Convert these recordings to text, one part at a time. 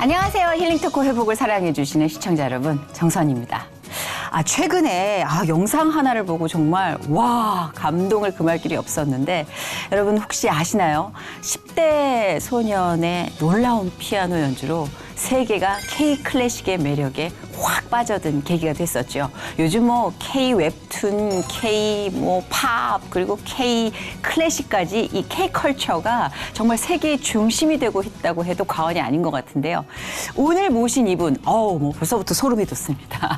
안녕하세요. 힐링토크 회복을 사랑해주시는 시청자 여러분, 정선입니다. 최근에 영상 하나를 보고 정말 감동을 금할 길이 없었는데, 여러분 혹시 아시나요? 10대 소년의 놀라운 피아노 연주로 세계가 K-클래식의 매력에 확 빠져든 계기가 됐었죠. 요즘 K 웹툰, K 팝, 그리고 K 클래식까지 이 K 컬처가 정말 세계의 중심이 되고 있다고 해도 과언이 아닌 것 같은데요. 오늘 모신 이분, 벌써부터 소름이 돋습니다.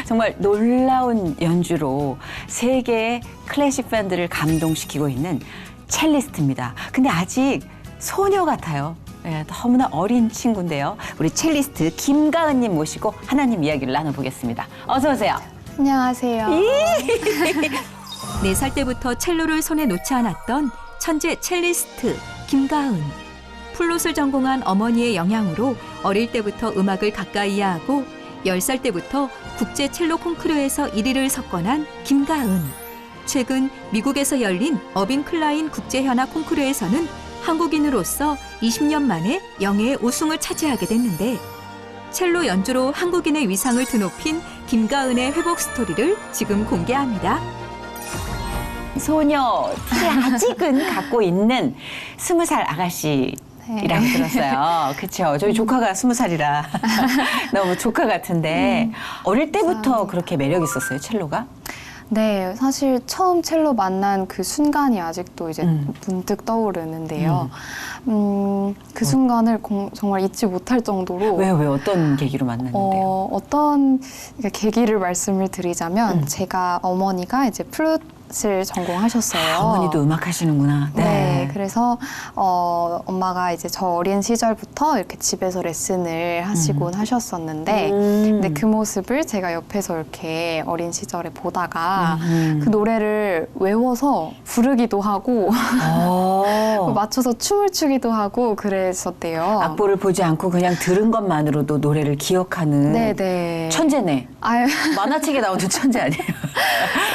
정말 놀라운 연주로 세계의 클래식 팬들을 감동시키고 있는 첼리스트입니다. 근데 아직 소녀 같아요. 네, 너무나 어린 친구인데요. 우리 첼리스트 김가은님 모시고 하나님 이야기를 나눠보겠습니다. 어서 오세요. 안녕하세요. 4살 때부터 첼로를 손에 놓지 않았던 천재 첼리스트 김가은. 플룻을 전공한 어머니의 영향으로 어릴 때부터 음악을 가까이 하고 10살 때부터 국제 첼로 콩쿠르에서 1위를 석권한 김가은. 최근 미국에서 열린 어빈 클라인 국제현악 콩쿠르에서는 한국인으로서 20년 만에 영예의 우승을 차지하게 됐는데, 첼로 연주로 한국인의 위상을 드높인 김가은의 회복 스토리를 지금 공개합니다. 소녀 티 아직은 갖고 있는 20살 아가씨. 이라고 들었어요. 그렇죠. 저희 조카가 20살이라 너무 조카 같은데 어릴 때부터 그렇게 매력 있었어요, 첼로가? 네, 사실 처음 첼로 만난 그 순간이 아직도 이제 문득 떠오르는데요. 그 순간을 정말 잊지 못할 정도로. 왜 어떤 계기로 만났는데요? 어떤 계기를 말씀을 드리자면 제가 어머니가 이제 플룻을 전공하셨어요. 어머니도 음악 하시는구나. 네, 그래서 엄마가 이제 저 어린 시절부터 이렇게 집에서 레슨을 하시곤 하셨었는데, 근데 그 모습을 제가 옆에서 이렇게 어린 시절에 보다가 그 노래를 외워서 부르기도 하고 맞춰서 춤을 추기도 하고 그랬었대요. 악보를 보지 않고 그냥 들은 것만으로도 노래를 기억하는. 네네. 천재네. 아유. 만화책에 나오는 천재 아니에요?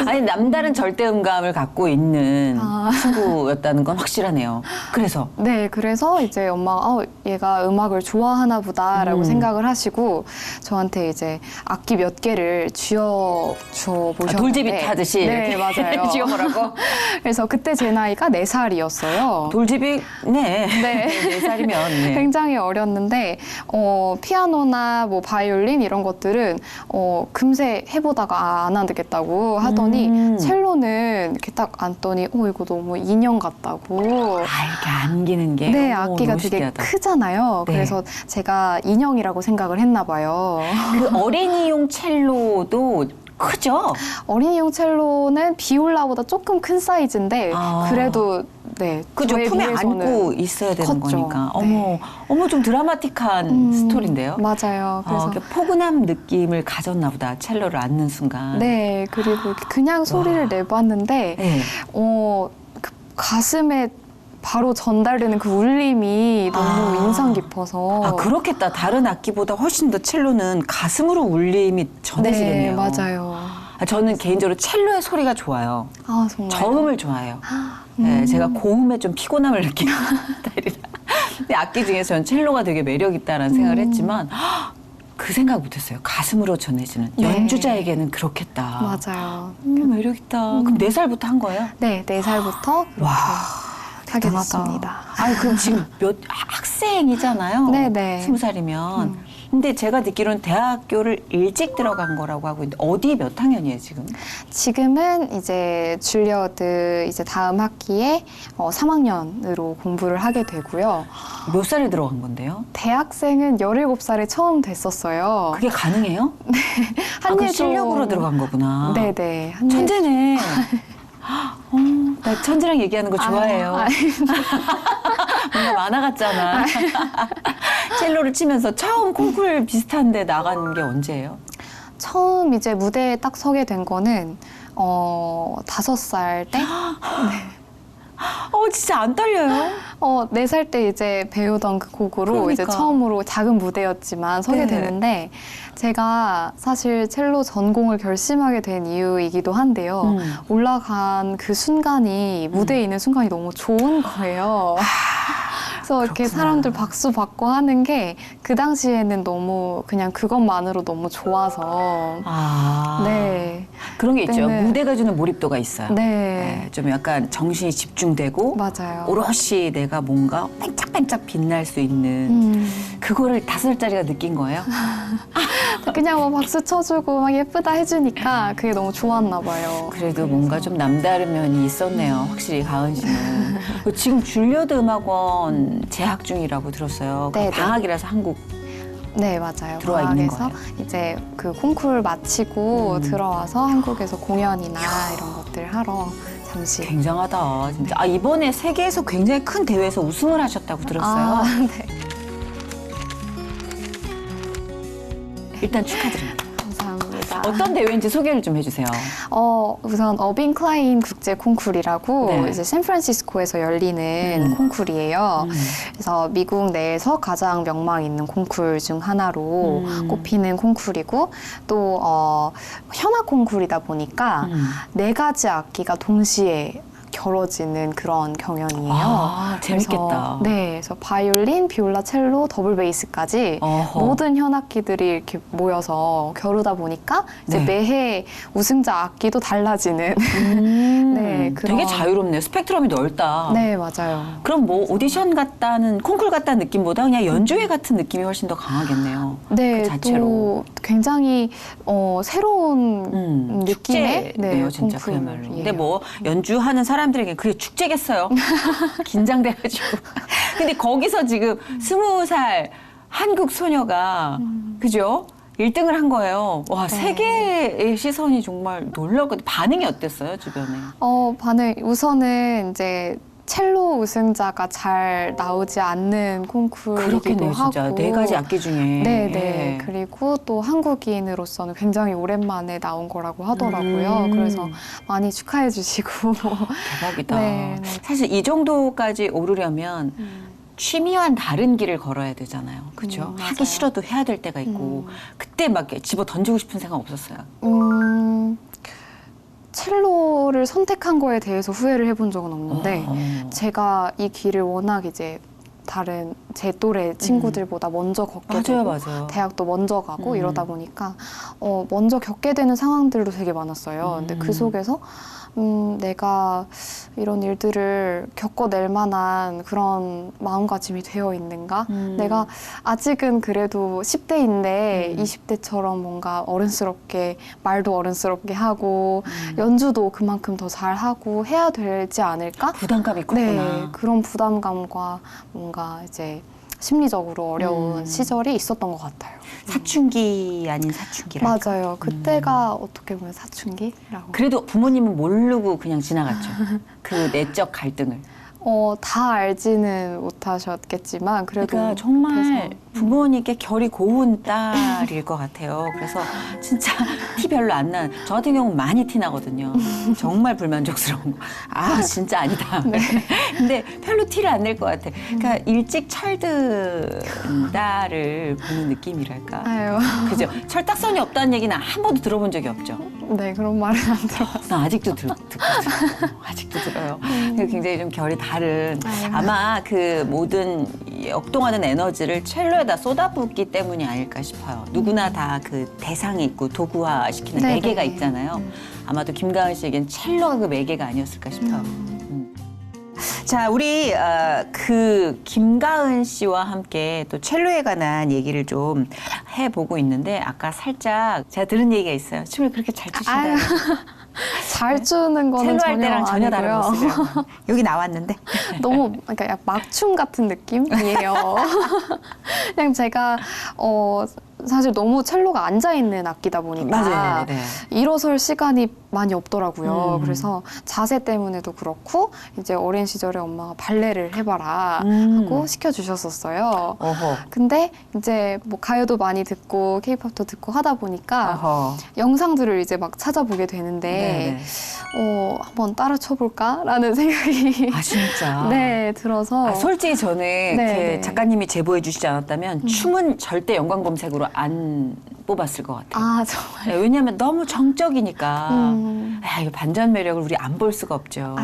아니, 남다른 절대음감을 갖고 있는 친구였다는 건 확실하네요. 그래서? 네, 그래서 이제 엄마가 얘가 음악을 좋아하나 보다라고 생각을 하시고 저한테 이제 악기 몇 개를 쥐어 보셨는데. 돌제비 타듯이. 네, 맞아요. 쥐어보라고? 그래서 그때 제 나이가 4살이었어요. 돌제비, 네. 네. 4살이면. 네. 굉장히 어렸는데, 피아노나 뭐 바이올린 이런 것들은, 금세 해보다가 안 하겠다고 하더니, 첼로는 이렇게 딱 앉더니, 이거 너무 인형 같다고. 이렇게 안기는 게. 네, 악기가 너무 되게 신기하다. 크잖아요. 네. 그래서 제가 인형이라고 생각을 했나 봐요. 그 어린이용 첼로도 크죠? 어린이용 첼로는 비올라보다 조금 큰 사이즈인데, 그래도, 네. 그죠? 저에 품에 비해서는 안고 있어야 되는 컸죠. 거니까. 네. 어머, 좀 드라마틱한 스토리인데요? 맞아요. 그래서. 이렇게 포근한 느낌을 가졌나 보다, 첼로를 안는 순간. 네, 그리고 이렇게 그냥 소리를 내봤는데, 네. 그 가슴에 바로 전달되는 그 울림이 너무 인상 깊어서. 그렇겠다. 다른 악기보다 훨씬 더 첼로는 가슴으로 울림이 전해지겠네요. 네, 맞아요. 저는 개인적으로 첼로의 소리가 좋아요. 정말. 저음을 좋아해요. 네, 제가 고음에 좀 피곤함을 느끼는 스타일이라. 근데 악기 중에서는 첼로가 되게 매력 있다라는 생각을 했지만 그 생각 못했어요. 가슴으로 전해지는. 네. 연주자에게는 그렇겠다. 맞아요. 매력 있다. 그럼 4살부터 한 거예요? 네, 4살부터 그렇게 하게 됐습니다. 그럼 지금 학생이잖아요. 네네. 20살이면. 근데 제가 듣기로는 대학교를 일찍 들어간 거라고 하고 있는데 어디 몇 학년이에요, 지금? 지금은 이제 줄리어드 이제 다음 학기에 3학년으로 공부를 하게 되고요. 몇 살에 들어간 건데요? 대학생은 17살에 처음 됐었어요. 그게 가능해요? 네. 그 실력으로 들어간 거구나. 네네. 천재네. 나 천재랑 얘기하는 거 좋아해요. 뭔가 만화 같잖아. 첼로를 치면서 처음 콩쿠르 비슷한데 나간 게 언제예요? 처음 이제 무대에 딱 서게 된 거는 5살 때? 진짜 안 떨려요? 4살 때 이제 배우던 그 곡으로 그러니까. 이제 처음으로 작은 무대였지만 서게 네. 되는데 제가 사실 첼로 전공을 결심하게 된 이유이기도 한데요. 올라간 그 순간이 무대에 있는 순간이 너무 좋은 거예요. 그래서 이렇게 그렇구나. 사람들 박수 받고 하는 게 그 당시에는 너무 그냥 그것만으로 너무 좋아서 네. 그런 게 있죠. 그때는- 무대가 주는 몰입도가 있어요. 네. 좀 약간 정신이 집중되고 맞아요. 오롯이 내가 뭔가 반짝반짝 빛날 수 있는 그거를 5살짜리가 느낀 거예요? 그냥 뭐 박수 쳐주고 막 예쁘다 해주니까 그게 너무 좋았나 봐요. 그래도 뭔가 좀 남다른 면이 있었네요. 확실히 가은 씨는. 그리고 지금 줄리어드 음악원 재학 중이라고 들었어요. 네, 네. 방학이라서 한국. 네, 맞아요. 들어와 있는 방학에서 거예요? 이제 그 콩쿠르 마치고 들어와서 한국에서 공연이나 이런 것들 하러 잠시. 굉장하다. 진짜. 이번에 세계에서 굉장히 큰 대회에서 우승을 하셨다고 들었어요. 아, 네. 일단 축하드립니다. 감사합니다. 어떤 대회인지 소개를 좀 해주세요. 우선 어빈 클라인 국제 콩쿠르라고 네. 이제 샌프란시스코에서 열리는 콩쿠르예요. 그래서 미국 내에서 가장 명망 있는 콩쿠르 중 하나로 꼽히는 콩쿠르이고 또 현악 콩쿠르이다 보니까 4가지 악기가 동시에 겨뤄지는 그런 경연이에요. 재밌겠다. 그래서, 네, 그래서 바이올린, 비올라, 첼로, 더블 베이스까지 어허. 모든 현악기들이 이렇게 모여서 겨루다 보니까 이제 네. 매해 우승자 악기도 달라지는. 네, 그런- 되게 자유롭네요. 스펙트럼이 넓다. 네, 맞아요. 그럼 뭐 오디션 같다는 콩쿨 같다는 느낌보다 그냥 연주회 같은 느낌이 훨씬 더 강하겠네요. 네, 그 자체로. 또 굉장히 새로운 느낌의 축제네요, 진짜 그야말로. 콩쿠르예요. 근데 뭐 연주하는 사람들에게 그게 축제겠어요. 긴장돼가지고. 근데 거기서 지금 20살 한국 소녀가 그죠? 1등을 한 거예요. 와, 네. 세계의 시선이 정말 놀라웠거든요. 반응이 어땠어요, 주변에? 우선은 이제 첼로 우승자가 잘 나오지 않는 콩쿠르이기도 그렇겠네요, 하고. 진짜. 4가지 악기 중에. 네, 예. 네. 그리고 또 한국인으로서는 굉장히 오랜만에 나온 거라고 하더라고요. 음. 그래서 많이 축하해 주시고. 대박이다. 네, 네. 사실 이 정도까지 오르려면 취미와는 다른 길을 걸어야 되잖아요. 그죠? 맞아요. 하기 싫어도 해야 될 때가 있고 그때 막 이렇게 집어 던지고 싶은 생각 없었어요. 첼로를 선택한 거에 대해서 후회를 해본 적은 없는데 제가 이 길을 워낙 이제 다른 제 또래 친구들보다 먼저 걷게 되고 맞아요. 대학도 먼저 가고 이러다 보니까 먼저 겪게 되는 상황들도 되게 많았어요. 근데 그 속에서 내가 이런 일들을 겪어낼 만한 그런 마음가짐이 되어 있는가? 내가 아직은 그래도 10대인데 20대처럼 뭔가 어른스럽게 말도 어른스럽게 하고 연주도 그만큼 더 잘하고 해야 되지 않을까? 부담감이 컸구나. 네, 그런 부담감과 뭔가 이제 심리적으로 어려운 시절이 있었던 것 같아요. 사춘기 아닌 사춘기랄까. 맞아요. 그때가 어떻게 보면 사춘기라고. 그래도 부모님은 모르고 그냥 지나갔죠. 그 내적 갈등을. 다 알지는 못하셨겠지만 그래도 그러니까 정말 옆에서. 부모님께 결이 고운 딸일 것 같아요. 그래서 진짜 티 별로 안 나는. 저 같은 경우는 많이 티 나거든요. 정말 불만족스러운 거. 진짜 아니다. 근데 별로 티를 안 낼 것 같아. 그러니까 일찍 철든 딸을 보는 느낌이랄까. 아유, 그죠? 철딱선이 없다는 얘기는 한 번도 들어본 적이 없죠. 네, 그런 말은 안 들어봤어요. 나 아직도 듣거든요. 아직도 들어요. 굉장히 좀 결이 다른. 아마 그 모든 역동하는 에너지를 첼로에다 쏟아붓기 때문이 아닐까 싶어요. 누구나 다 그 대상이 있고 도구화 시키는 네, 매개가 네. 있잖아요. 아마도 김가은 씨에겐 첼로가 그 매개가 아니었을까 싶어요. 자, 우리 그 김가은 씨와 함께 또 첼로에 관한 얘기를 좀 해보고 있는데 아까 살짝 제가 들은 얘기가 있어요. 춤을 그렇게 잘 추신다고. 아유, 잘 주는 거는 첼로 할 때랑 전혀 다른 아니고요. 모습이에요. 여기 나왔는데. 너무 그러니까 약간 막춤 같은 느낌이에요. 그냥 제가 사실 너무 첼로가 앉아 있는 악기다 보니까 맞아요. 네. 일어설 시간이 많이 없더라고요. 그래서 자세 때문에도 그렇고 이제 어린 시절에 엄마가 발레를 해봐라 하고 시켜주셨었어요. 어허. 근데 이제 뭐 가요도 많이 듣고 케이팝도 듣고 하다 보니까 어허. 영상들을 이제 막 찾아보게 되는데 한번 따라 춰볼까라는 생각이 진짜. 네 들어서 솔직히 저는 네, 그 네. 작가님이 제보해 주시지 않았다면 춤은 절대 연관 검색으로 안 뽑았을 것 같아요. 아, 정말. 네, 왜냐하면 너무 정적이니까 아. 이 반전 매력을 우리 안 볼 수가 없죠.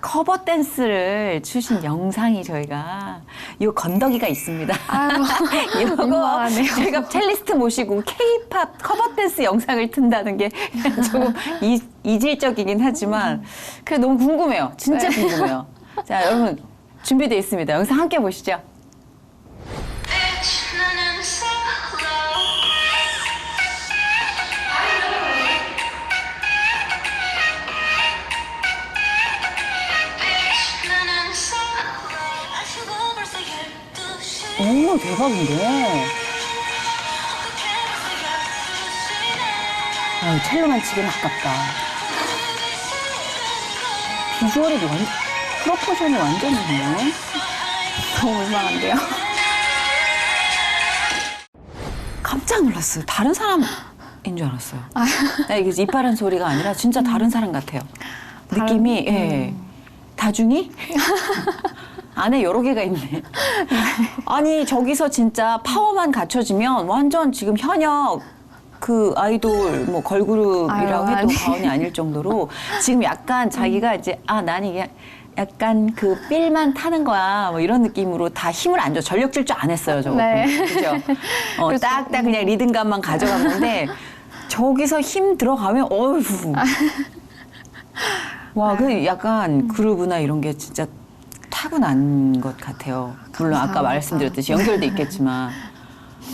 커버 댄스를 추신 영상이 저희가 요 건더기가 있습니다. 아유, 이거 민망하네요. 저희가 첼리스트 모시고 K-팝 커버 댄스 영상을 튼다는 게 조금 이질적이긴 하지만 그래 너무 궁금해요. 진짜 네. 궁금해요. 자, 여러분 준비되어 있습니다. 영상 함께 보시죠. 오, 대박인데. 아, 첼로만 치기는 아깝다. 비주얼이 프로포션이 완전 좋네. 너무 민망한데요. 깜짝 놀랐어요. 다른 사람인 줄 알았어요. 이게 이빨한 소리가 아니라 진짜 다른 사람 같아요. 느낌이, 예. 다중이? 안에 여러 개가 있네. 아니, 저기서 진짜 파워만 갖춰지면 완전 지금 현역 그 아이돌 뭐 걸그룹이라고 아유, 해도 아니. 과언이 아닐 정도로 지금 약간 자기가 이제 난 이게 약간 그 삘만 타는 거야 뭐 이런 느낌으로 다 힘을 안 줘. 전력 질주 안 했어요, 저거. 네. 그죠? 딱딱 그냥 리듬감만 가져간 건데 저기서 힘 들어가면 어휴. 와, 그 약간 그루브나 이런 게 진짜 타고난 것 같아요. 물론 아까 감사합니다. 말씀드렸듯이 연결돼 있겠지만.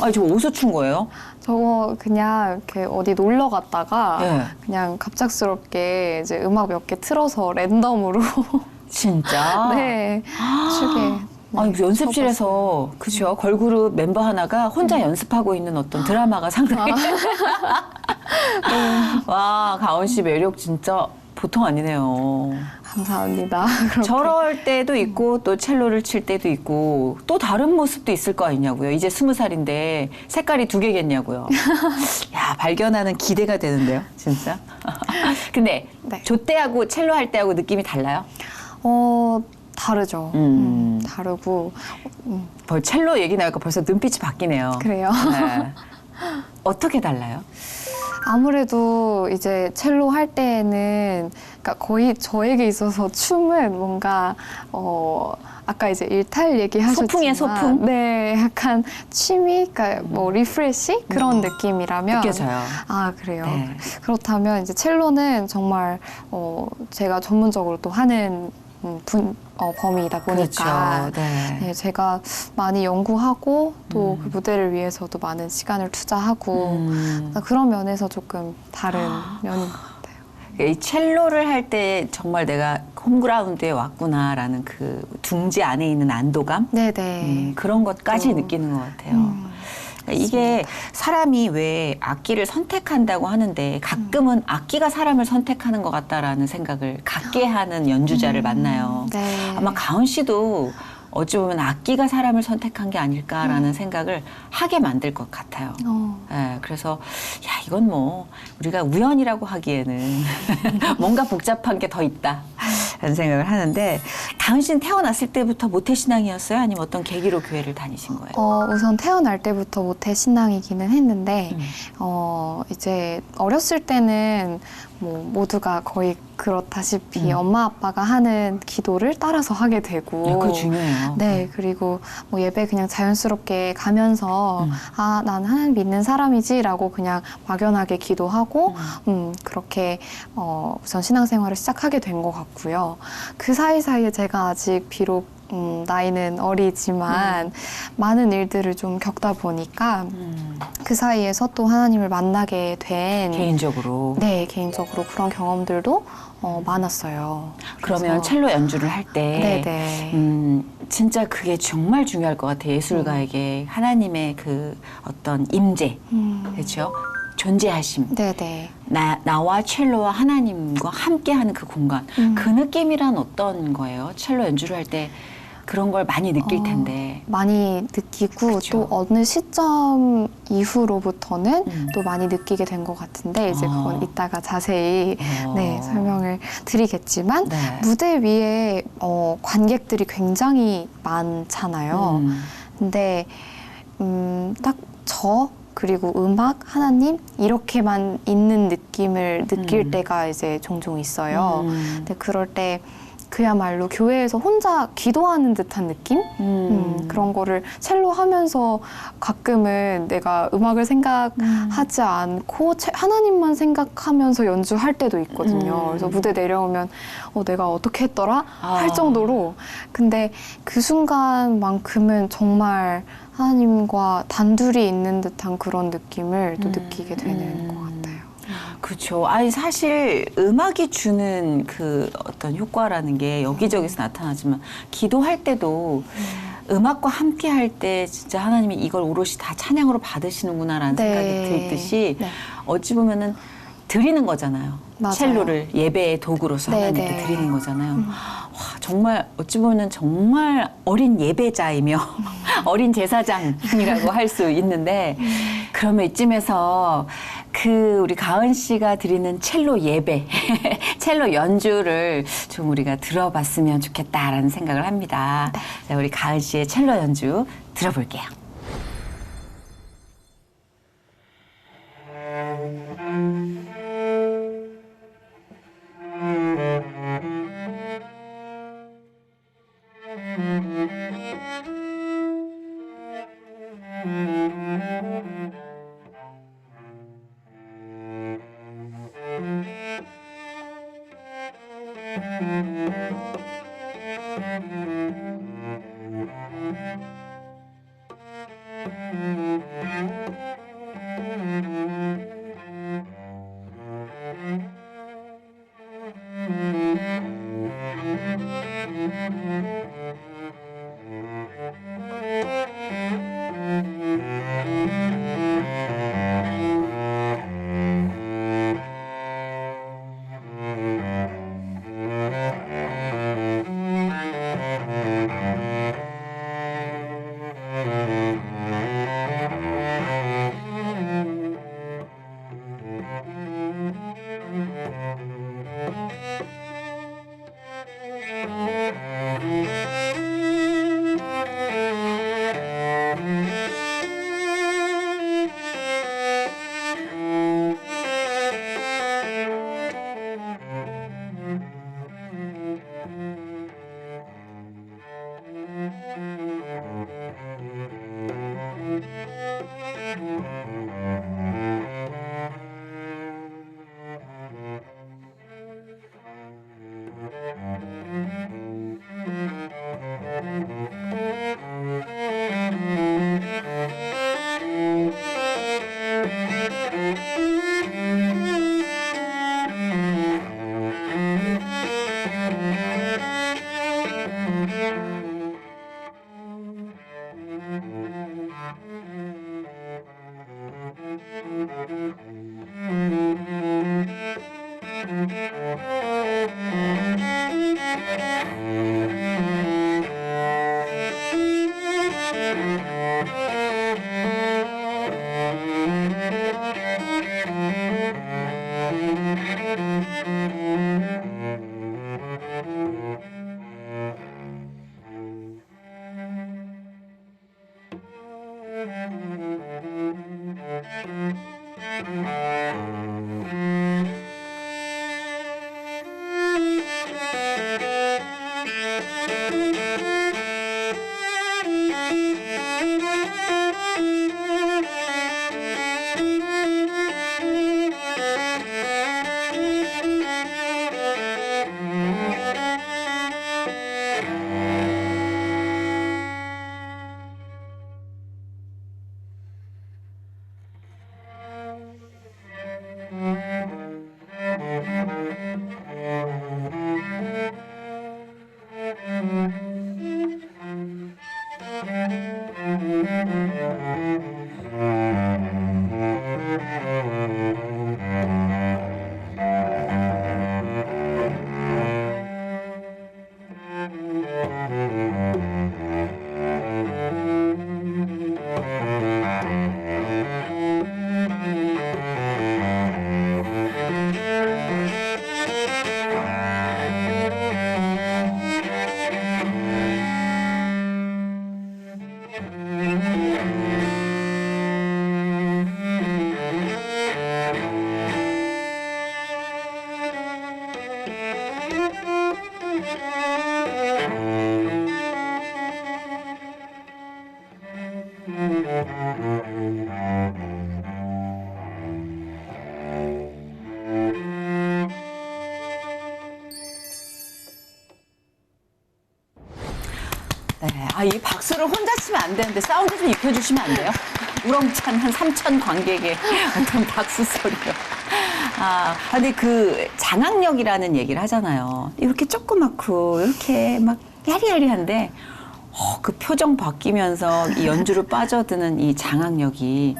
아니, 저거 어디서 춘 거예요? 저거 그냥 이렇게 어디 놀러 갔다가 네. 그냥 갑작스럽게 이제 음악 몇 개 틀어서 랜덤으로 진짜? 네, 추게. 네, 아니, 연습실에서, 그죠? 걸그룹 멤버 하나가 혼자 연습하고 있는 어떤 드라마가 상당히. 와, 가온 씨 매력 진짜 보통 아니네요. 감사합니다. 그렇게. 저럴 때도 있고 또 첼로를 칠 때도 있고 또 다른 모습도 있을 거 아니냐고요. 이제 20살인데 색깔이 2개겠냐고요. 야, 발견하는 기대가 되는데요, 진짜. 근데 네. 조때하고 첼로 할 때하고 느낌이 달라요? 다르죠. 다르고 첼로 얘기 나니까 벌써 눈빛이 바뀌네요. 그래요. 네. 어떻게 달라요? 아무래도 이제 첼로 할 때에는 그러니까 거의 저에게 있어서 춤은 뭔가 아까 이제 일탈 얘기하셨지만 소풍이에요, 소풍? 네, 약간 취미, 그러니까 뭐 리프레시 그런 느낌이라면 느껴져요. 아, 그래요. 네. 그렇다면 이제 첼로는 정말 제가 전문적으로 또 하는 범위이다 보니까 그렇죠. 네. 네, 제가 많이 연구하고 또 그 무대를 위해서도 많은 시간을 투자하고 그런 면에서 조금 다른 면인 것 같아요. 이 첼로를 할 때 정말 내가 홈그라운드에 왔구나라는 그 둥지 안에 있는 안도감? 네네. 그런 것까지 느끼는 것 같아요. 그러니까 이게 사람이 왜 악기를 선택한다고 하는데 가끔은 악기가 사람을 선택하는 것 같다라는 생각을 갖게 하는 연주자를 만나요. 네. 아마 가은 씨도 어찌 보면 악기가 사람을 선택한 게 아닐까라는 생각을 하게 만들 것 같아요. 예, 그래서 야, 이건 뭐 우리가 우연이라고 하기에는 뭔가 복잡한 게 더 있다. 라는 생각을 하는데 가은 씨는 태어났을 때부터 모태신앙이었어요? 아니면 어떤 계기로 교회를 다니신 거예요? 우선 태어날 때부터 모태 신앙이기는 했는데 이제 어렸을 때는 뭐 모두가 거의 그렇다시피 엄마 아빠가 하는 기도를 따라서 하게 되고 그거 중요해요. 네, 그리고 뭐 예배 그냥 자연스럽게 가면서 난 하나님 믿는 사람이지라고 그냥 막연하게 기도하고 그렇게 우선 신앙생활을 시작하게 된 것 같고요. 그 사이사이에 제가 아직 비록 나이는 어리지만 많은 일들을 좀 겪다 보니까 그 사이에서 또 하나님을 만나게 된 개인적으로. 네, 개인적으로 그런 경험들도 많았어요. 그러면 그래서- 첼로 연주를 할 때 네네. 진짜 그게 정말 중요할 것 같아요. 예술가에게 하나님의 그 어떤 임재, 그렇죠? 존재하심. 네네. 나와 첼로와 하나님과 함께하는 그 공간. 그 느낌이란 어떤 거예요? 첼로 연주를 할 때 그런 걸 많이 느낄 텐데. 많이 느끼고 그쵸. 또 어느 시점 이후로부터는 또 많이 느끼게 된 것 같은데 이제 그건 이따가 자세히 네, 설명을 드리겠지만 네. 무대 위에 관객들이 굉장히 많잖아요. 근데 딱 저 그리고 음악, 하나님 이렇게만 있는 느낌을 느낄 때가 이제 종종 있어요. 근데 그럴 때 그야말로 교회에서 혼자 기도하는 듯한 느낌? 그런 거를 첼로 하면서 가끔은 내가 음악을 생각하지 않고 하나님만 생각하면서 연주할 때도 있거든요. 그래서 무대 내려오면 내가 어떻게 했더라? 할 정도로. 근데 그 순간만큼은 정말 하나님과 단둘이 있는 듯한 그런 느낌을 또 느끼게 되는 것 같아요. 그렇죠. 아니 사실 음악이 주는 그 어떤 효과라는 게 여기저기서 나타나지만 기도할 때도 음악과 함께 할 때 진짜 하나님이 이걸 오롯이 다 찬양으로 받으시는구나라는 네. 생각이 들듯이 네. 어찌 보면은 드리는 거잖아요. 맞아요. 첼로를 예배의 도구로서 네, 하나님께 네. 드리는 거잖아요. 와, 정말 어찌 보면 정말 어린 예배자이며 어린 제사장이라고 할 수 있는데 그러면 이쯤에서 그 우리 가은 씨가 드리는 첼로 예배, 첼로 연주를 좀 우리가 들어봤으면 좋겠다라는 생각을 합니다. 자, 우리 가은 씨의 첼로 연주 들어볼게요. 네, 이 박수를 혼자 치면 안 되는데 사운드 좀 입혀주시면 안 돼요? 우렁찬 한 3천 관객의 어떤 박수 소리요. 근데 그 장악력이라는 얘기를 하잖아요. 이렇게 조그맣고 이렇게 막 야리야리한데 그 표정 바뀌면서 이 연주로 빠져드는 이 장악력이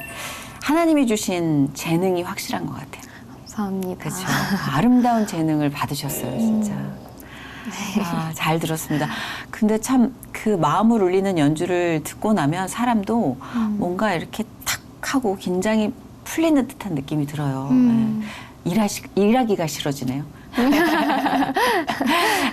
하나님이 주신 재능이 확실한 것 같아요. 감사합니다. 그렇죠. 아름다운 재능을 받으셨어요, 진짜. 네. 잘 들었습니다. 근데 참 그 마음을 울리는 연주를 듣고 나면 사람도 뭔가 이렇게 탁 하고 긴장이 풀리는 듯한 느낌이 들어요. 네. 일하기가 싫어지네요.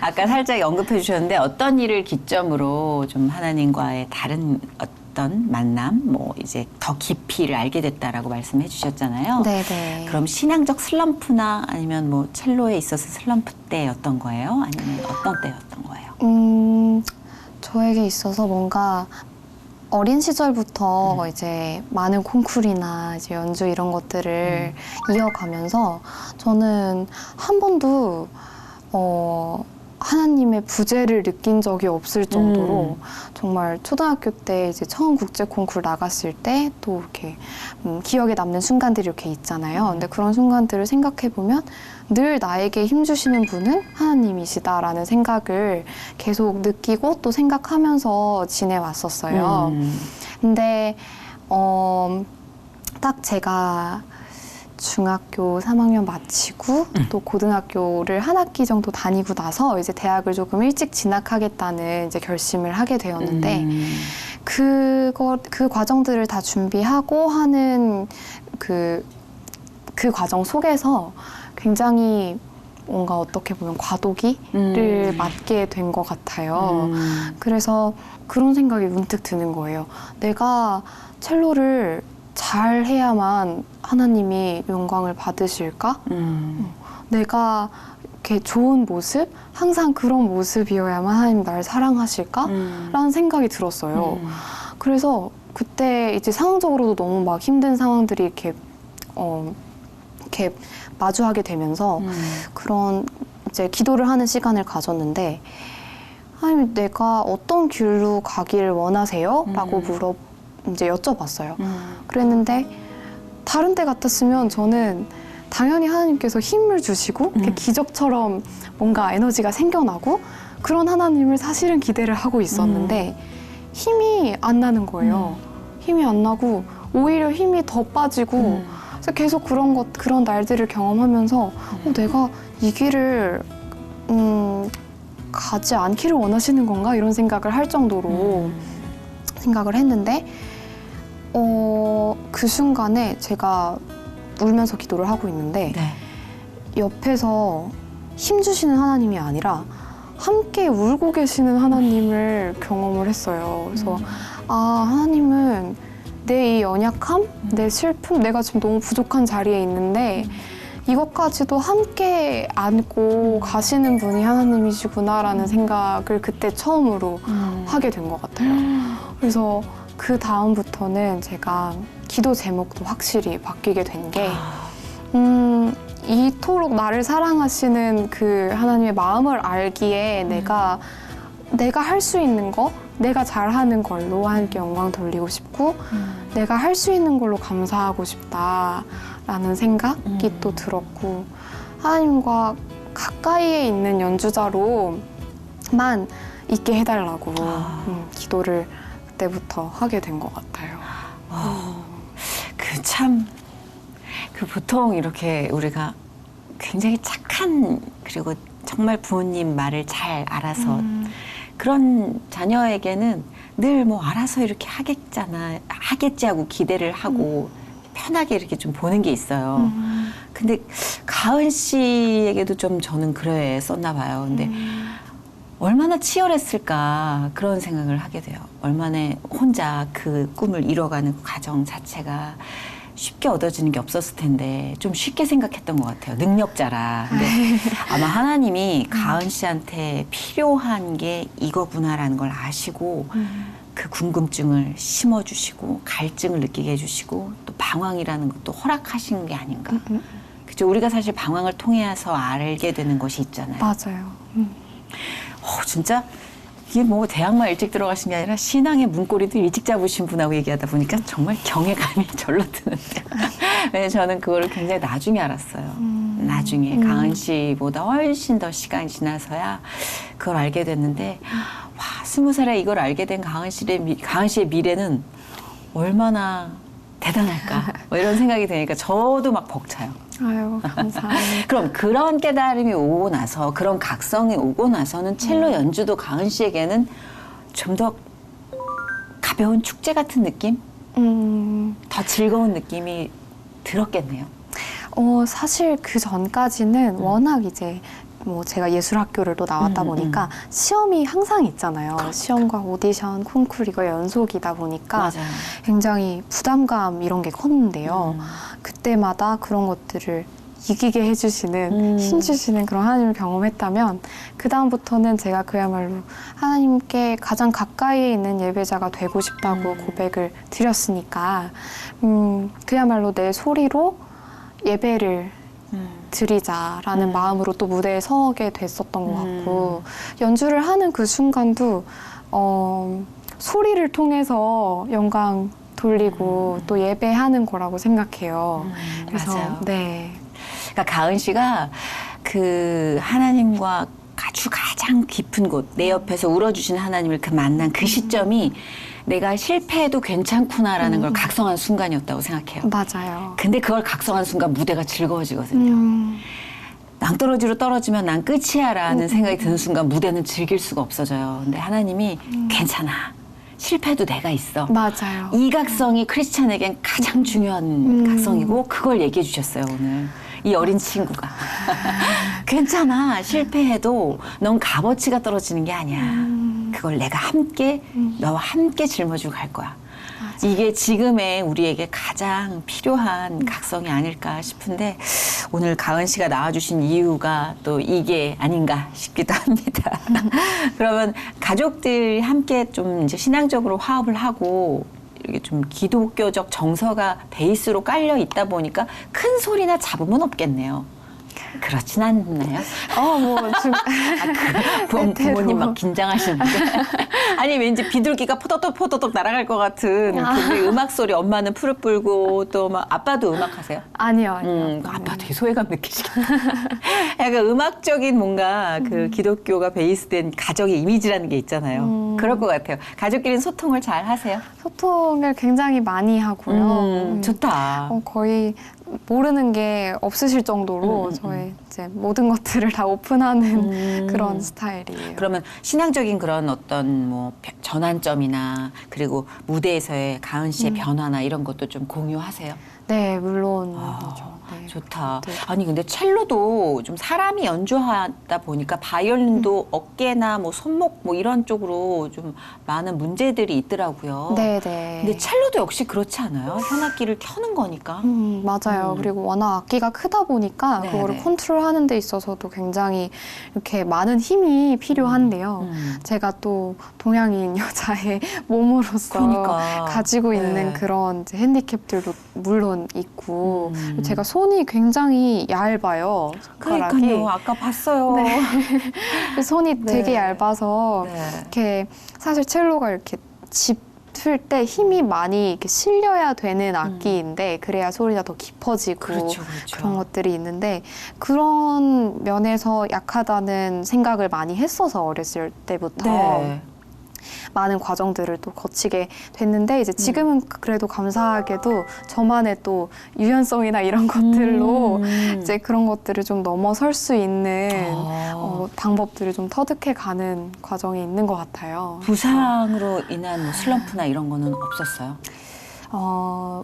아까 살짝 언급해 주셨는데 어떤 일을 기점으로 좀 하나님과의 다른 어떤 만남, 뭐 이제 더 깊이를 알게 됐다라고 말씀해 주셨잖아요. 네네. 그럼 신앙적 슬럼프나 아니면 뭐 첼로에 있어서 슬럼프 때였던 거예요? 아니면 어떤 때였던 거예요? 저에게 있어서 뭔가 어린 시절부터 이제 많은 콩쿠르나 이제 연주 이런 것들을 이어가면서 저는 한 번도 하나님의 부재를 느낀 적이 없을 정도로 정말 초등학교 때 이제 처음 국제 콩쿠르 나갔을 때 또 이렇게 기억에 남는 순간들이 이렇게 있잖아요. 근데 그런 순간들을 생각해 보면 늘 나에게 힘 주시는 분은 하나님이시다라는 생각을 계속 느끼고 또 생각하면서 지내왔었어요. 근데 딱 제가 중학교 3학년 마치고 또 고등학교를 한 학기 정도 다니고 나서 이제 대학을 조금 일찍 진학하겠다는 이제 결심을 하게 되었는데 그 과정들을 다 준비하고 하는 그 과정 속에서 굉장히 뭔가 어떻게 보면 과도기를 맞게 된 것 같아요. 그래서 그런 생각이 문득 드는 거예요. 내가 첼로를 잘 해야만 하나님이 영광을 받으실까? 내가 이렇게 좋은 모습, 항상 그런 모습이어야만 하나님 날 사랑하실까? 라는 생각이 들었어요. 그래서 그때 이제 상황적으로도 너무 막 힘든 상황들이 이렇게 마주하게 되면서 그런 이제 기도를 하는 시간을 가졌는데 하나님 내가 어떤 길로 가기를 원하세요? 라고 이제 여쭤봤어요. 그랬는데 다른 때 같았으면 저는 당연히 하나님께서 힘을 주시고 이렇게 기적처럼 뭔가 에너지가 생겨나고 그런 하나님을 사실은 기대를 하고 있었는데 힘이 안 나는 거예요. 힘이 안 나고 오히려 힘이 더 빠지고 그래서 계속 그런 날들을 경험하면서 내가 이 길을 가지 않기를 원하시는 건가 이런 생각을 할 정도로 생각을 했는데 그 순간에 제가 울면서 기도를 하고 있는데 옆에서 힘 주시는 하나님이 아니라 함께 울고 계시는 하나님을 경험을 했어요. 그래서 하나님은 내 이 연약함, 내 슬픔, 내가 지금 너무 부족한 자리에 있는데 이것까지도 함께 안고 가시는 분이 하나님이시구나라는 생각을 그때 처음으로 하게 된 것 같아요. 그래서 그 다음부터는 제가 기도 제목도 확실히 바뀌게 된 게 이토록 나를 사랑하시는 그 하나님의 마음을 알기에 내가 할 수 있는 거, 내가 잘하는 걸로 하나님께 영광 돌리고 싶고 내가 할 수 있는 걸로 감사하고 싶다라는 생각이 또 들었고 하나님과 가까이에 있는 연주자로만 있게 해달라고 기도를 그때부터 하게 된 것 같아요. 그 보통 이렇게 우리가 굉장히 착한 그리고 정말 부모님 말을 잘 알아서 그런 자녀에게는 늘 뭐 알아서 이렇게 하겠지 하고 기대를 하고 편하게 이렇게 좀 보는 게 있어요. 근데 가은 씨에게도 좀 저는 그랬었나 봐요. 근데 얼마나 치열했을까 그런 생각을 하게 돼요. 얼마나 혼자 그 꿈을 이뤄가는 그 과정 자체가 쉽게 얻어지는 게 없었을 텐데 좀 쉽게 생각했던 것 같아요. 능력자라. 근데 아마 하나님이 가은 씨한테 필요한 게 이거구나라는 걸 아시고 그 궁금증을 심어주시고 갈증을 느끼게 해주시고 또 방황이라는 것도 허락하신 게 아닌가. 그죠? 우리가 사실 방황을 통해서 알게 되는 것이 있잖아요. 맞아요. 진짜 이게 뭐 대학만 일찍 들어가신 게 아니라 신앙의 문고리도 일찍 잡으신 분하고 얘기하다 보니까 정말 경외감이 절로 드는데. 왜냐면 저는 그거를 굉장히 나중에 알았어요. 나중에 가은 씨보다 훨씬 더 시간이 지나서야 그걸 알게 됐는데 와, 20살에 이걸 알게 된 가은 씨의 미래는 얼마나 대단할까 뭐 이런 생각이 드니까 저도 막 벅차요. 아유, 감사합니다. 그럼 그런 깨달음이 오고 나서 그런 각성이 오고 나서는 첼로 연주도 가은 씨에게는 좀 더 가벼운 축제 같은 느낌? 더 즐거운 느낌이 들었겠네요. 사실 그 전까지는 워낙 이제 뭐 제가 예술학교를 또 나왔다 보니까 시험이 항상 있잖아요. 시험과 오디션, 콩쿠르 이거 연속이다 보니까 맞아요. 굉장히 부담감 이런 게 컸는데요. 그때마다 그런 것들을 이기게 해주시는, 힘주시는 그런 하나님을 경험했다면 그 다음부터는 제가 그야말로 하나님께 가장 가까이에 있는 예배자가 되고 싶다고 고백을 드렸으니까 그야말로 내 소리로 예배를 드리자라는 마음으로 또 무대에 서게 됐었던 것 같고 연주를 하는 그 순간도 소리를 통해서 영광 돌리고 또 예배하는 거라고 생각해요. 그래서 맞아요. 네. 그러니까 가은 씨가 그 하나님과 아주 가장 깊은 곳, 내 옆에서 울어주신 하나님을 만난 그 시점이 내가 실패해도 괜찮구나라는 걸 각성한 순간이었다고 생각해요. 맞아요. 근데 그걸 각성한 순간 무대가 즐거워지거든요. 낭떠러지로 떨어지면 난 끝이야라는 생각이 드는 순간 무대는 즐길 수가 없어져요. 근데 하나님이 괜찮아. 실패해도 내가 있어. 맞아요. 이 각성이 크리스찬에겐 가장 중요한 각성이고 그걸 얘기해 주셨어요, 오늘. 이 어린 친구가. 괜찮아. 실패해도 넌 값어치가 떨어지는 게 아니야. 그걸 내가 함께, 너와 함께 짊어지고 갈 거야. 맞아. 이게 지금의 우리에게 가장 필요한 각성이 아닐까 싶은데 오늘 가은 씨가 나와주신 이유가 또 이게 아닌가 싶기도 합니다. 그러면 가족들이 함께 좀 이제 신앙적으로 화합을 하고 이렇게 좀 기독교적 정서가 베이스로 깔려 있다 보니까 큰 소리나 잡음은 없겠네요. 그렇진 않나요? 부모님 막 긴장하시는데. 아니, 왠지 비둘기가 포도독 날아갈 것 같은 그 음악 소리, 엄마는 풀을 불고 또 막 아빠도 음악 하세요? 아니요. 아빠 되게 소외감 느끼시겠다. 약간 음악적인 뭔가 그 기독교가 베이스된 가정의 이미지라는 게 있잖아요. 그럴 것 같아요. 가족끼리 소통을 잘 하세요? 소통을 굉장히 많이 하고요. 좋다. 거의 모르는 게 없으실 정도로 저의 이제 모든 것들을 다 오픈하는 그런 스타일이에요. 그러면 신앙적인 그런 어떤 뭐 전환점이나 그리고 무대에서의 가은 씨의 변화나 이런 것도 좀 공유하세요? 네, 물론이죠. 네. 좋다. 네. 아니 근데 첼로도 좀 사람이 연주하다 보니까 바이올린도 어깨나 뭐 손목 뭐 이런 쪽으로 좀 많은 문제들이 있더라고요. 네, 네. 근데 첼로도 역시 그렇지 않아요? 현악기를 켜는 거니까. 맞아요. 그리고 워낙 악기가 크다 보니까 네네. 그거를 컨트롤하는 데 있어서도 굉장히 이렇게 많은 힘이 필요한데요. 제가 또 동양인 여자의 몸으로서 그러니까. 가지고 네. 있는 그런 이제 핸디캡들도 물론 있고 제가 손이 굉장히 얇아요. 손가락이. 그러니까요. 아까 봤어요. 손이 네. 되게 얇아서 네. 이렇게 사실 첼로가 이렇게 짚을 때 힘이 많이 이렇게 실려야 되는 악기인데 그래야 소리가 더 깊어지고 그렇죠. 그런 것들이 있는데 그런 면에서 약하다는 생각을 많이 했어서 어렸을 때부터 네. 많은 과정들을 또 거치게 됐는데 이제 지금은 그래도 감사하게도 저만의 또 유연성이나 이런 것들로 이제 그런 것들을 좀 넘어설 수 있는 방법들을 좀 터득해 가는 과정이 있는 것 같아요. 부상으로 인한 뭐 슬럼프나 이런 거는 없었어요?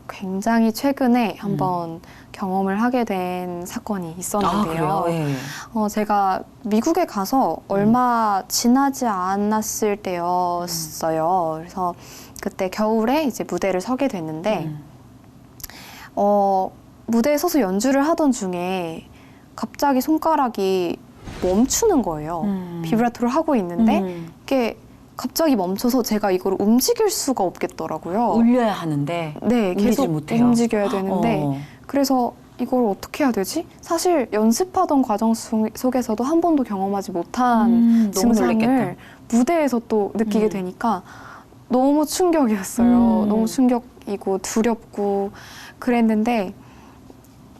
굉장히 최근에 한번 경험을 하게 된 사건이 있었는데요. 예. 제가 미국에 가서 얼마 지나지 않았을 때였어요. 그래서 그때 겨울에 이제 무대를 서게 됐는데, 무대에 서서 연주를 하던 중에 갑자기 손가락이 멈추는 거예요. 비브라토를 하고 있는데, 이게 갑자기 멈춰서 제가 이걸 움직일 수가 없겠더라고요. 울려야 하는데 네, 울리질 계속 못해요. 움직여야 되는데 어. 그래서 이걸 어떻게 해야 되지? 사실 연습하던 과정 속에서도 한 번도 경험하지 못한 너무 증상을 놀랬겠다. 무대에서 또 느끼게 되니까 너무 충격이었어요. 너무 충격이고 두렵고 그랬는데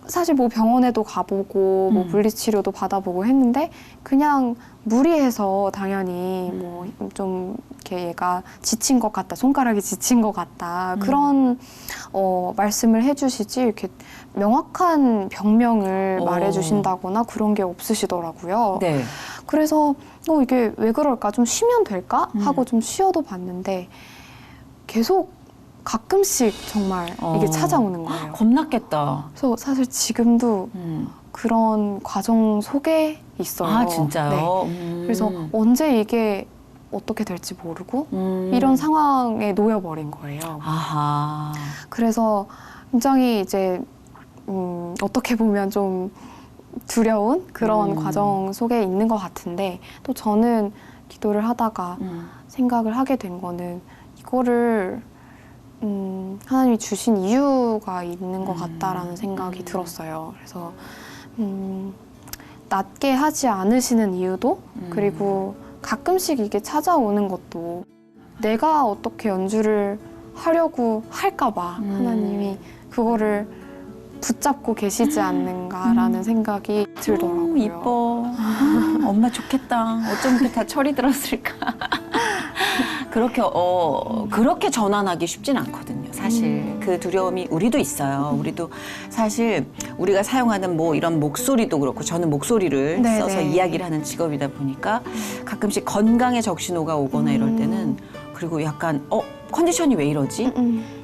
사실 뭐 병원에도 가보고 뭐 물리치료도 받아보고 했는데 그냥 무리해서 당연히 뭐 좀 이렇게 얘가 지친 것 같다, 손가락이 지친 것 같다 그런 말씀을 해주시지 이렇게 명확한 병명을 말해주신다거나 그런 게 없으시더라고요. 네. 그래서 이게 왜 그럴까? 좀 쉬면 될까? 하고 좀 쉬어도 봤는데 계속 가끔씩 정말 이게 찾아오는 거예요. 겁났겠다. 그래서 사실 지금도 그런 과정 속에 있어요. 아, 진짜요? 네. 그래서 언제 이게 어떻게 될지 모르고 이런 상황에 놓여버린 거예요. 아하. 그래서 굉장히 이제 어떻게 보면 좀 두려운 그런 과정 속에 있는 것 같은데 또 저는 기도를 하다가 생각을 하게 된 거는 이거를 하나님이 주신 이유가 있는 것 같다라는 생각이 들었어요. 그래서 낮게 하지 않으시는 이유도 그리고 가끔씩 이게 찾아오는 것도 내가 어떻게 연주를 하려고 할까봐 하나님이 그거를 붙잡고 계시지 않는가라는 생각이 들더라고요. 이뻐. 엄마 좋겠다. 어쩜 이렇게 다 철이 들었을까. 그렇게 전환하기 쉽진 않거든요. 사실 그 두려움이 우리도 있어요. 우리도 사실 우리가 사용하는 뭐 이런 목소리도 그렇고 저는 목소리를 네네. 써서 이야기를 하는 직업이다 보니까 가끔씩 건강에 적신호가 오거나 이럴 때는 그리고 약간 컨디션이 왜 이러지?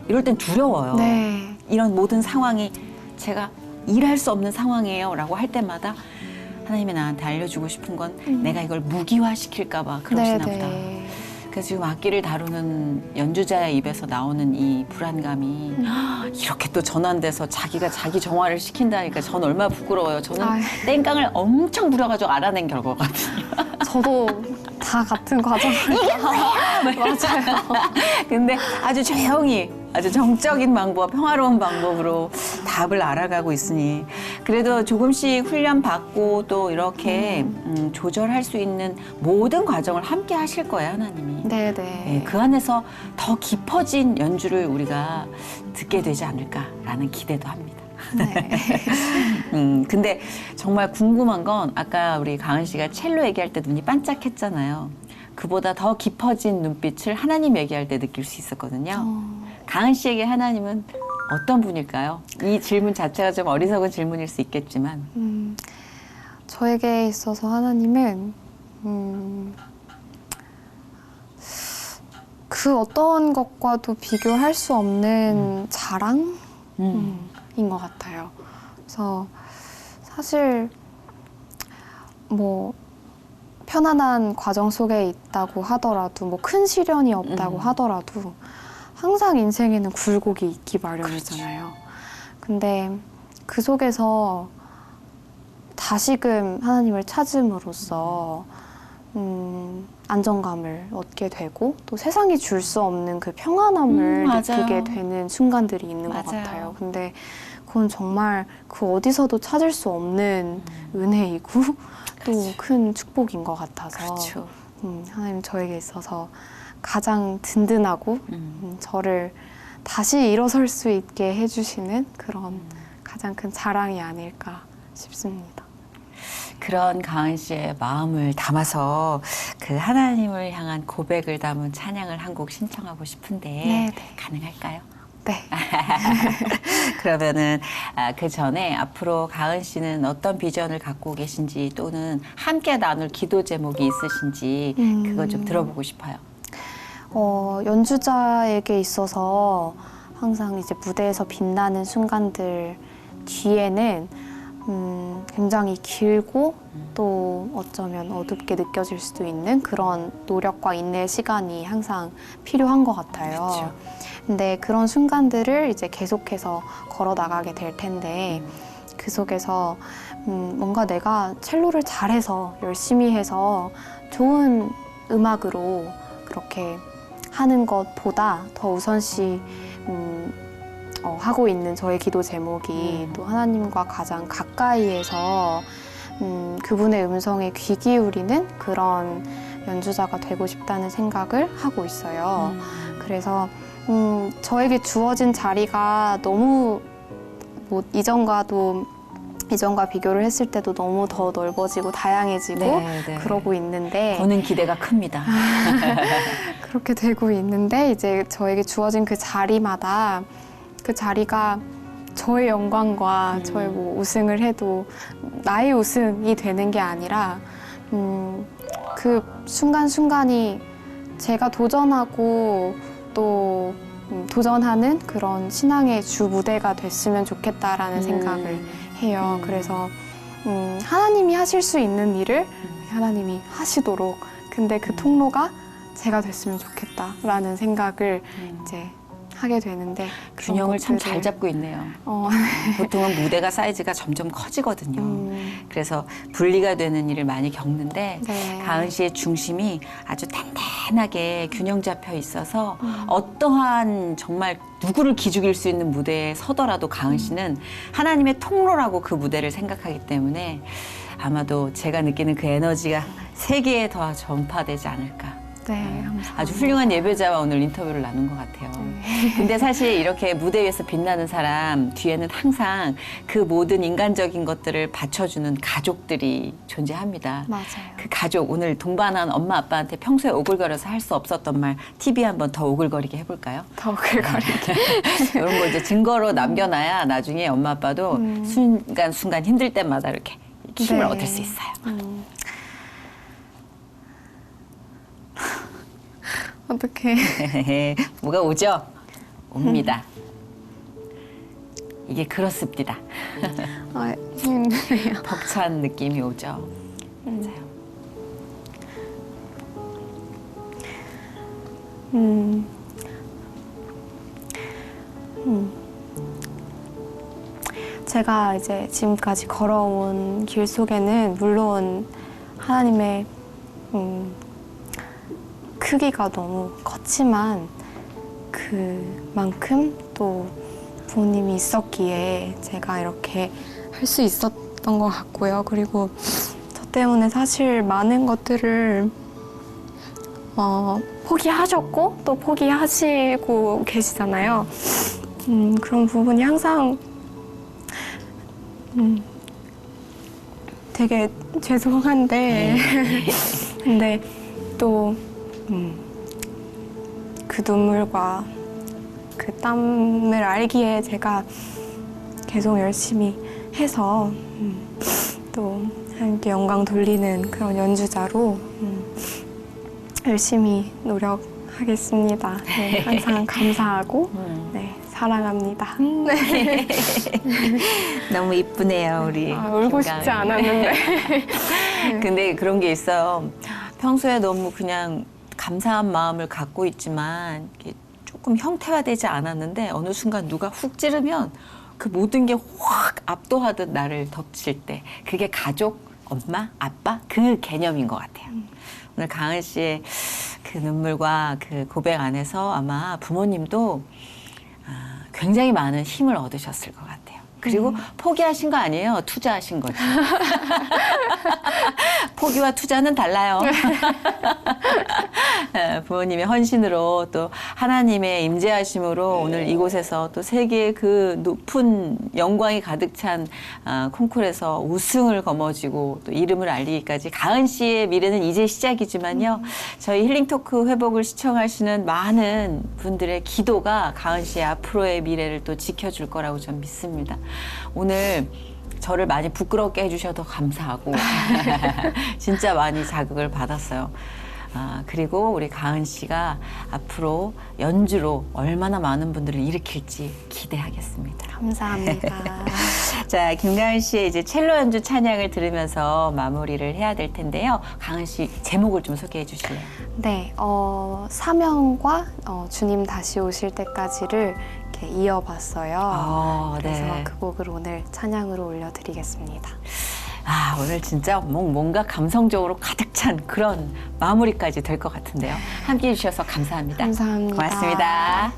이럴 땐 두려워요. 네. 이런 모든 상황이 제가 일할 수 없는 상황이에요 라고 할 때마다 하나님이 나한테 알려주고 싶은 건 내가 이걸 무기화시킬까 봐 그러시나 보다. 그래서 지금 악기를 다루는 연주자의 입에서 나오는 이 불안감이 이렇게 또 전환돼서 자기가 자기 정화를 시킨다니까 전 얼마나 부끄러워요. 저는 아유. 땡깡을 엄청 부려가지고 알아낸 결과거든요. 저도 다 같은 과정을 맞아요. 근데 아주 조용히 아주 정적인 방법, 평화로운 방법으로 답을 알아가고 있으니 그래도 조금씩 훈련 받고 또 이렇게 조절할 수 있는 모든 과정을 함께 하실 거예요, 하나님이. 네네. 네, 그 안에서 더 깊어진 연주를 우리가 듣게 되지 않을까라는 기대도 합니다. 네. 근데 정말 궁금한 건 아까 우리 가은 씨가 첼로 얘기할 때 눈이 반짝했잖아요. 그보다 더 깊어진 눈빛을 하나님 얘기할 때 느낄 수 있었거든요. 가은 씨에게 하나님은 어떤 분일까요? 이 질문 자체가 좀 어리석은 질문일 수 있겠지만. 저에게 있어서 하나님은 그 어떤 것과도 비교할 수 없는 자랑인 것 같아요. 그래서 사실 뭐 편안한 과정 속에 있다고 하더라도 뭐 큰 시련이 없다고 하더라도 항상 인생에는 굴곡이 있기 마련이잖아요. 근데 그 속에서 다시금 하나님을 찾음으로써 안정감을 얻게 되고 또 세상이 줄 수 없는 그 평안함을 느끼게 되는 순간들이 있는 것 같아요. 근데 그건 정말 그 어디서도 찾을 수 없는 은혜이고 또 큰 축복인 것 같아서 하나님 저에게 있어서 가장 든든하고 저를 다시 일어설 수 있게 해주시는 그런 가장 큰 자랑이 아닐까 싶습니다. 그런 가은 씨의 마음을 담아서 그 하나님을 향한 고백을 담은 찬양을 한 곡 신청하고 싶은데 네네. 가능할까요? 네. 그러면은 그 전에 앞으로 가은 씨는 어떤 비전을 갖고 계신지 또는 함께 나눌 기도 제목이 있으신지 그거 좀 들어보고 싶어요. 연주자에게 있어서 항상 이제 무대에서 빛나는 순간들 뒤에는 굉장히 길고 또 어쩌면 어둡게 느껴질 수도 있는 그런 노력과 인내의 시간이 항상 필요한 것 같아요. 그렇죠. 근데 그런 순간들을 이제 계속해서 걸어 나가게 될 텐데 그 속에서 뭔가 내가 첼로를 잘해서 열심히 해서 좋은 음악으로 그렇게 하는 것보다 더 우선시 하고 있는 저의 기도 제목이 또 하나님과 가장 가까이에서 그분의 음성에 귀 기울이는 그런 연주자가 되고 싶다는 생각을 하고 있어요. 그래서 저에게 주어진 자리가 너무 뭐 이전과 비교를 했을 때도 너무 더 넓어지고 다양해지고 그러고 있는데 보는 기대가 큽니다. 그렇게 되고 있는데 이제 저에게 주어진 그 자리마다 그 자리가 저의 영광과 저의 뭐 우승을 해도 나의 우승이 되는 게 아니라 그 순간순간이 제가 도전하고 또 도전하는 그런 신앙의 주 무대가 됐으면 좋겠다라는 생각을 해요. 그래서 하나님이 하실 수 있는 일을 하나님이 하시도록 근데 그 통로가 제가 됐으면 좋겠다라는 생각을 이제 하게 되는데 균형을 참 잘 잡고 있네요. 보통은 무대가 사이즈가 점점 커지거든요. 그래서 분리가 되는 일을 많이 겪는데 네. 가은 씨의 중심이 아주 단단하게 균형 잡혀 있어서 어떠한 정말 누구를 기죽일 수 있는 무대에 서더라도 가은 씨는 하나님의 통로라고 그 무대를 생각하기 때문에 아마도 제가 느끼는 그 에너지가 세계에 더 전파되지 않을까. 네, 감사합니다. 아주 훌륭한 예배자와 오늘 인터뷰를 나눈 것 같아요. 근데 사실 이렇게 무대 위에서 빛나는 사람 뒤에는 항상 그 모든 인간적인 것들을 받쳐주는 가족들이 존재합니다. 맞아요. 그 가족, 오늘 동반한 엄마 아빠한테 평소에 오글거려서 할 수 없었던 말 TV 한번 더 오글거리게 해볼까요? 더 오글거리게. 이런 거 이제 증거로 남겨놔야 나중에 엄마 아빠도 순간순간 힘들 때마다 이렇게 힘을 네. 얻을 수 있어요. 어떡해. 뭐가 오죠? 옵니다. 이게 그렇습니다. 아, 힘드네요. 벅찬 느낌이 오죠. 맞아요. 제가 이제 지금까지 걸어온 길 속에는 물론 하나님의 크기가 너무 컸지만 그만큼 또 부모님이 있었기에 제가 이렇게 할 수 있었던 것 같고요. 그리고 저 때문에 사실 많은 것들을 포기하셨고 또 포기하시고 계시잖아요. 그런 부분이 항상 되게 죄송한데 근데 또 그 눈물과 그 땀을 알기에 제가 계속 열심히 해서 또 하나님께 영광 돌리는 그런 연주자로 열심히 노력하겠습니다. 네, 항상 감사하고 네, 사랑합니다. 네. 너무 이쁘네요, 우리. 울고 싶지 않았는데. 근데 그런 게 있어요. 평소에 너무 그냥 감사한 마음을 갖고 있지만 이게 조금 형태화되지 않았는데 어느 순간 누가 훅 찌르면 그 모든 게 확 압도하듯 나를 덮칠 때 그게 가족, 엄마, 아빠 그 개념인 것 같아요. 오늘 가은 씨의 그 눈물과 그 고백 안에서 아마 부모님도 굉장히 많은 힘을 얻으셨을 것 같아요. 그리고 포기하신 거 아니에요. 투자하신 거죠. 포기와 투자는 달라요. 부모님의 헌신으로 또 하나님의 임재하심으로 오늘 이곳에서 또 세계의 그 높은 영광이 가득 찬 콩쿠르에서 우승을 거머쥐고 또 이름을 알리기까지 가은 씨의 미래는 이제 시작이지만요. 저희 힐링토크 회복을 시청하시는 많은 분들의 기도가 가은 씨의 앞으로의 미래를 또 지켜줄 거라고 저는 믿습니다. 오늘 저를 많이 부끄럽게 해주셔서 감사하고 진짜 많이 자극을 받았어요. 그리고 우리 가은 씨가 앞으로 연주로 얼마나 많은 분들을 일으킬지 기대하겠습니다. 감사합니다. 자, 김가은 씨의 이제 첼로 연주 찬양을 들으면서 마무리를 해야 될 텐데요. 가은 씨 제목을 좀 소개해 주실래요? 네, 사명과 주님 다시 오실 때까지를 이렇게 이어봤어요. 그래서 네. 그 곡을 오늘 찬양으로 올려드리겠습니다. 아, 오늘 진짜 뭔가 감성적으로 가득 찬 그런 마무리까지 될 것 같은데요. 함께해 주셔서 감사합니다. 감사합니다. 고맙습니다.